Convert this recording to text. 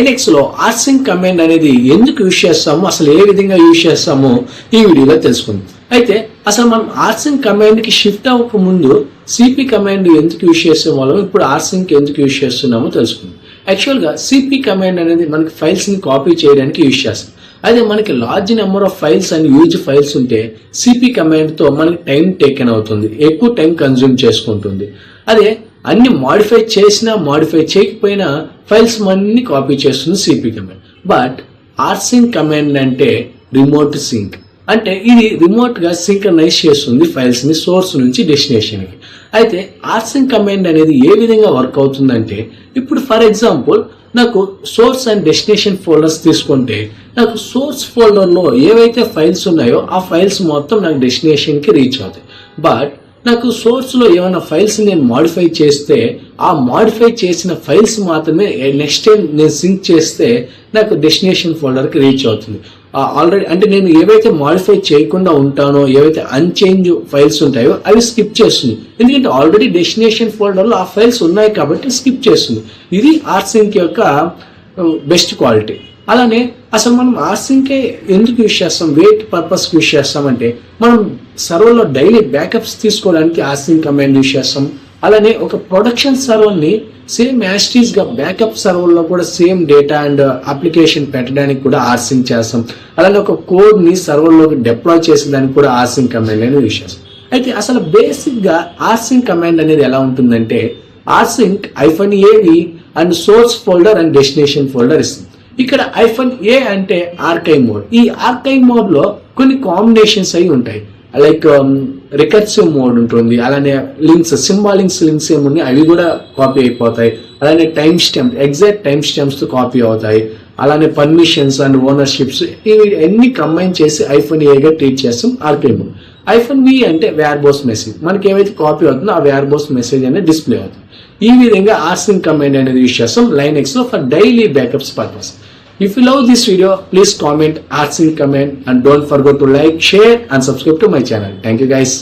Linux లో rsync command అనేది ఎందుకు యూజ్ చేస్తాము, అసలు ఏ విధంగా యూజ్ చేస్తామో ఈ వీడియోలో తెలుసుకుందాం. అయితే అసలు మనం rsync కమాండ్ కి షిఫ్ట్ అవ్వక ముందు సిపి కమాండ్ ఎందుకు యూజ్ చేసే వాళ్ళం, ఇప్పుడు rsync ఎందుకు యూజ్ చేస్తున్నామో తెలుసుకుందాం. యాక్చువల్ గా సిపి కమాండ్ అనేది మనకి ఫైల్స్ ని కాపీ చేయడానికి యూజ్ చేస్తాం. అదే మనకి large number of files and huge files ఉంటే సిపి కమాండ్ తో మనకి టైం టేకెన్ అవుతుంది, ఎక్కువ టైం కన్జ్యూమ్ చేసుకుంటుంది. అదే అన్ని మాడిఫై చేసినా మాడిఫై చేయకపోయినా ఫైల్స్ అన్ని కాపీ చేస్తుంది CP command. But rsync command అంటే రిమోట్ సింక్, అంటే ఇది రిమోట్ గా సింక్రనైజ్ చేస్తుంది ఫైల్స్ ని సోర్స్ నుంచి డెస్టినేషన్ కి. అయితే rsync కమాండ్ అనేది ఏ విధంగా వర్క్ అవుతుందంటే, ఇప్పుడు ఫర్ ఎగ్జాంపుల్ నాకు సోర్స్ అండ్ డెస్టినేషన్ ఫోల్డర్స్ తీసుకుంటే నాకు సోర్స్ ఫోల్డర్ లో ఏవైతే ఫైల్స్ ఉన్నాయో ఆ ఫైల్స్ మొత్తం నాకు డెస్టినేషన్ కి రీచ్ అవుతాయి. బట్ నాకు సోర్స్ లో ఏమైనా ఫైల్స్ నేను మాడిఫై చేస్తే ఆ మాడిఫై చేసిన ఫైల్స్ మాత్రమే నెక్స్ట్ టైం నేను సింక్ చేస్తే నాకు డెస్టినేషన్ ఫోల్డర్ కి రీచ్ అవుతుంది. ఆల్రెడీ అంటే నేను ఏవైతే మాడిఫై చేయకుండా ఉంటానో, ఏవైతే అన్చేంజ్ ఫైల్స్ ఉంటాయో అవి స్కిప్ చేస్తుంది, ఎందుకంటే ఆల్రెడీ డెస్టినేషన్ ఫోల్డర్ లో ఆ ఫైల్స్ ఉన్నాయి కాబట్టి స్కిప్ చేస్తుంది. ఇది rsync యొక్క బెస్ట్ క్వాలిటీ. అలానే అసలు మనం rsync ఎందుకు యూజ్ చేస్తాం, వెయిట్ పర్పస్ యూజ్ చేస్తామంటే మనం సర్వర్ లో డైలీ బ్యాకప్స్ తీసుకోవడానికి rsync కమాండ్ యూజ్ చేస్తాం. అలానే ఒక ప్రొడక్షన్ సర్వర్ ని సేమ్ యాస్టీస్ గా బ్యాకప్ సర్వర్ లో కూడా సేమ్ డేటా అండ్ అప్లికేషన్ పెట్టడానికి కూడా rsync చేస్తాం. అలానే ఒక కోడ్ ని సర్వర్ లోకి డిప్లాయ్ చేసేదానికి కూడా rsync కమాండ్ అనేది యూజ్ చేస్తాం. అయితే అసలు బేసిక్ గా rsync కమాండ్ అనేది ఎలా ఉంటుందంటే, rsync -av and source folder and destination folder ఇస్తుంది. ఇక్కడ -a అంటే ఆర్కైవ్ మోడ్. ఈ ఆర్కైవ్ మోడ్ లో కొన్ని కాంబినేషన్స్ అయి ఉంటాయి, లైక్ రికర్సివ్ మోడ్ ఉంటుంది, అలానే లింక్స్ లింక్స్ ఏమున్నాయి అవి కూడా కాపీ అయిపోతాయి, అలానే time stamp exact time stamps తో కాపీ అవుతాయి, అలానే పర్మిషన్స్ అండ్ ఓనర్షిప్స్ ఇవి అన్ని కంబైన్ చేసి -a గా ట్రీట్ చేస్తాం ఆర్కైవ్ మోడ్. -v అంటే వేర్బోస్ మెసేజ్, మనకి ఏవైతే కాపీ అవుతుందో ఆ వేర్బోస్ మెసేజ్ అనేది డిస్ప్లే అవుతుంది. ఈ విధంగా rsync కమాండ్ అనేది యూజ్ చేస్తాం లైనక్స్ లో for daily backups purpose. If you love this video, please comment rsync command and don't forget to like, share and subscribe to my channel. Thank you guys.